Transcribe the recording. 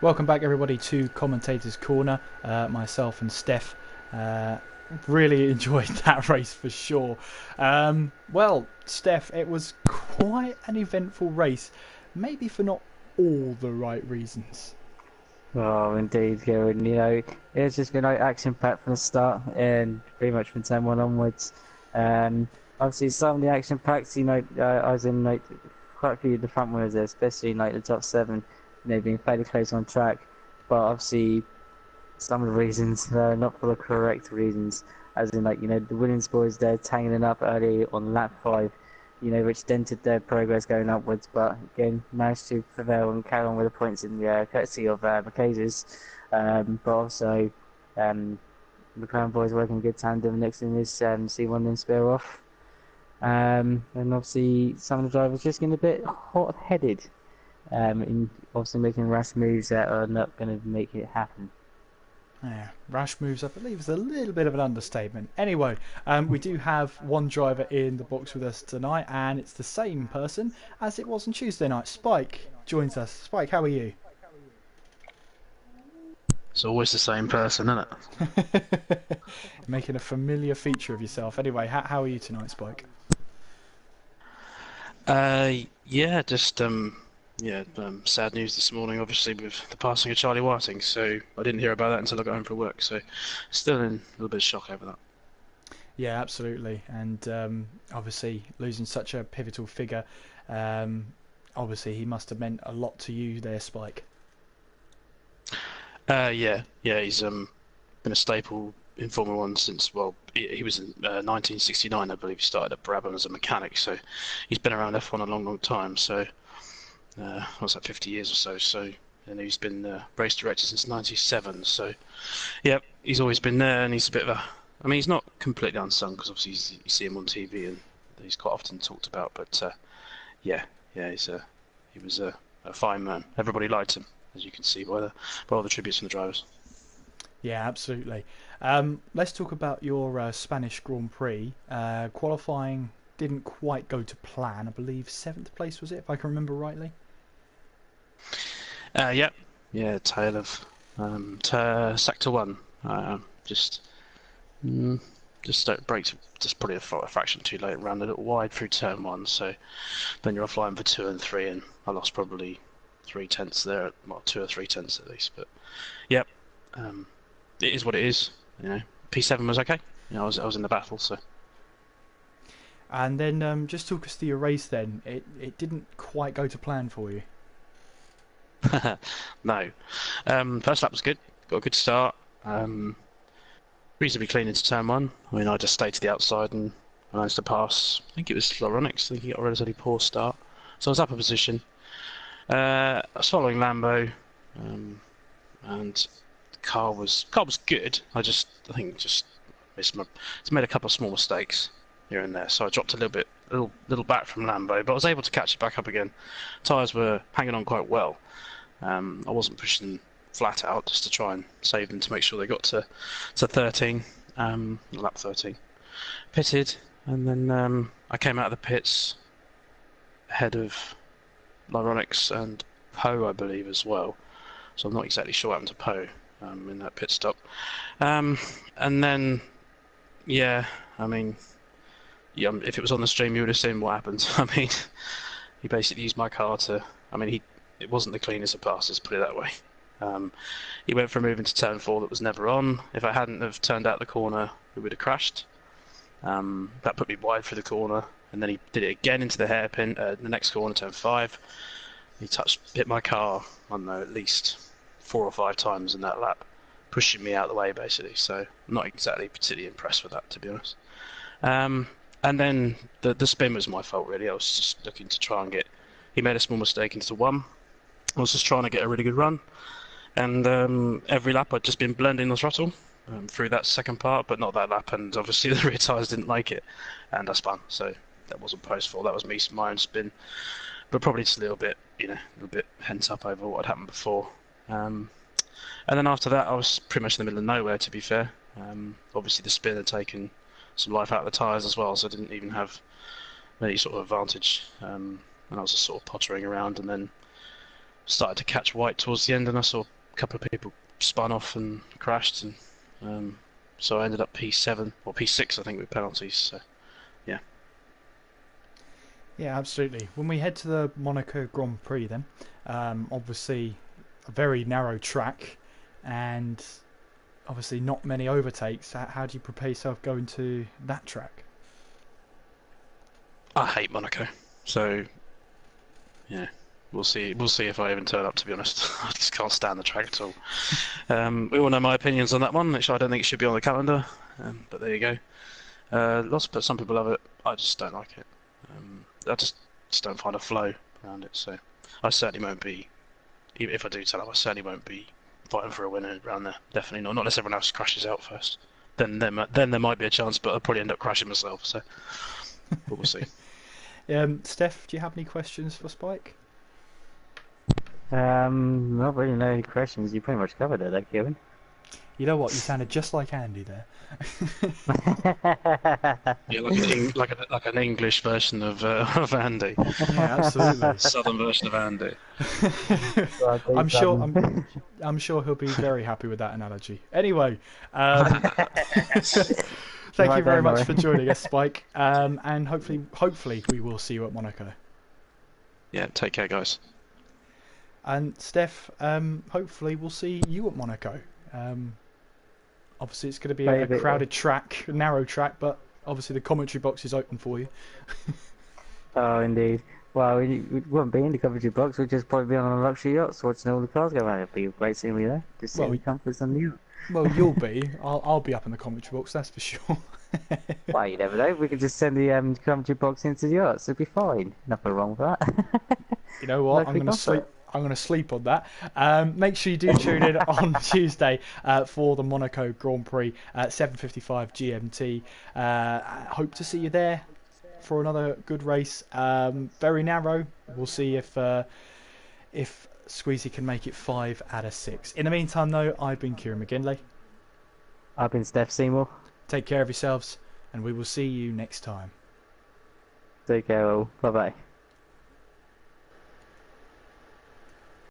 Welcome back, everybody, to Commentators Corner. Myself and Steph really enjoyed that race for sure. Well, Steph, it was quite an eventful race, maybe for not all the right reasons. Oh, indeed, Kieran. It's just been like action-packed from the start, and pretty much from turn one onwards. Obviously, some of the action packs, I was in like quite a few of the front runners there, especially in like the top seven, being fairly close on track. But obviously, some of the reasons not for the correct reasons, as in the Williams boys there tangling up early on lap five, which dented their progress going upwards, but again managed to prevail and carry on with the points in the courtesy of Marquez's, but also McLaren boys working good tandem next in this C1 then spare off, and obviously some of the drivers just getting a bit hot-headed, in obviously making rash moves that are not going to make it happen. Yeah, rash moves, I believe, is a little bit of an understatement. Anyway, we do have one driver in the box with us tonight, and it's the same person as it was on Tuesday night. Spike joins us. Spike, how are you? It's always the same person, isn't it? Making a familiar feature of yourself. Anyway, how are you tonight, Spike? Yeah, just sad news this morning, obviously with the passing of Charlie Whiting. So I didn't hear about that until I got home from work. So still in a little bit of shock over that. Yeah, absolutely. And obviously losing such a pivotal figure, um, obviously he must have meant a lot to you there, Spike. Yeah, he's been a staple in Formula One since he was in 1969, I believe. He started at Brabham as a mechanic, so he's been around F1 a long time. So what's that, 50 years or so? And he's been race director since '97. So yeah, he's always been there, and he's a bit of a. I mean, he's not completely unsung because obviously you see him on TV and he's quite often talked about. But yeah, he was a fine man. Everybody liked him, as you can see by all the tributes from the drivers. Yeah, absolutely. Let's talk about your Spanish Grand Prix. Qualifying didn't quite go to plan. I believe seventh place was it, if I can remember rightly. Yeah, tail of sector one. Just mm, just brakes just probably a fraction too late, ran a little wide through turn one. So then you're offline for two and three, and I lost probably 3/10 there, well 2 or 3/10 at least. But yep, um, it is what it is. P7 was okay. I was in the battle, so. And then just talk us through your race then. It didn't quite go to plan for you. No. First lap was good. Got a good start. Reasonably clean into turn one. I mean, I just stayed to the outside and managed to pass. I think it was Floronics. I think he got a relatively poor start. So I was up a position. I was following Lambo, and the car was good. I think just it's made a couple of small mistakes here and there. So I dropped a little back from Lambo, but I was able to catch it back up again. Tyres were hanging on quite well. I wasn't pushing them flat out just to try and save them to make sure they got to 13, lap 13. Pitted, and then I came out of the pits ahead of Lyronics and Poe, I believe, as well. So I'm not exactly sure what happened to Poe in that pit stop. And then, yeah, I mean, yeah, if it was on the stream, you would have seen what happened. I mean, he basically used my car to. I mean, it wasn't the cleanest of passes, put it that way. He went for a move into turn four that was never on. If I hadn't have turned out the corner, we would have crashed. That put me wide through the corner, and then he did it again into the hairpin, the next corner, turn five. He hit my car, I don't know, at least 4 or 5 times in that lap, pushing me out of the way basically. So I'm not exactly particularly impressed with that, to be honest. And then the spin was my fault really. I was just looking to try and get. He made a small mistake into one. I was just trying to get a really good run, and every lap I'd just been blending the throttle through that second part, but not that lap. And obviously the rear tyres didn't like it, and I spun. So that wasn't Poe's fault. That was my own spin, but probably just a little bit, a little bit pent up over what had happened before. And then after that, I was pretty much in the middle of nowhere. To be fair, obviously the spin had taken some life out of the tyres as well, so I didn't even have any sort of advantage. And I was just sort of pottering around, and then started to catch white towards the end, and I saw a couple of people spun off and crashed, and so I ended up P7 or P6, I think, with penalties. So yeah. Yeah, absolutely. When we head to the Monaco Grand Prix, then obviously a very narrow track, and obviously not many overtakes. How do you prepare yourself going to that track? I hate Monaco, so yeah, we'll see. We'll see if I even turn up. To be honest, I just can't stand the track at all. We all know my opinions on that one, which I don't think it should be on the calendar. But there you go. Some people love it. I just don't like it. I just don't find a flow around it. So I certainly won't be. Even if I do turn up, I certainly won't be fighting for a winner around there. Definitely not. Not unless everyone else crashes out first. Then there might be a chance, but I'll probably end up crashing myself. So, but we'll see. Steph, do you have any questions for Spike? Not really no questions. You pretty much covered it there, Kevin. You know what? You sounded just like Andy there. Yeah, like an English version of Andy. Yeah, absolutely. Southern version of Andy. I'm sure he'll be very happy with that analogy. Anyway, thank you very much for joining us, Spike. And hopefully we will see you at Monaco. Yeah, take care, guys. And Steph, hopefully we'll see you at Monaco. Obviously it's going to be a crowded track, a narrow track, but obviously the commentary box is open for you. Oh, indeed. Well, we wouldn't be in the commentary box. We'd just probably be on a luxury yacht watching all the cars go around. It'd be a great scenery there. Just sitting in comforts on the yacht. Well, you'll be. I'll be up in the commentary box, that's for sure. Well, you never know. We could just send the commentary box into the yachts. It'd be fine. Nothing wrong with that. You know what? I'm going to sleep. I'm going to sleep on that. Make sure you do tune in on Tuesday for the Monaco Grand Prix at 7:55 GMT. Hope to see you there for another good race. Very narrow. We'll see if Squeezy can make it 5 out of 6. In the meantime, though, I've been Kieran McGinley. I've been Steph Seymour. Take care of yourselves, and we will see you next time. Take care all. Bye bye.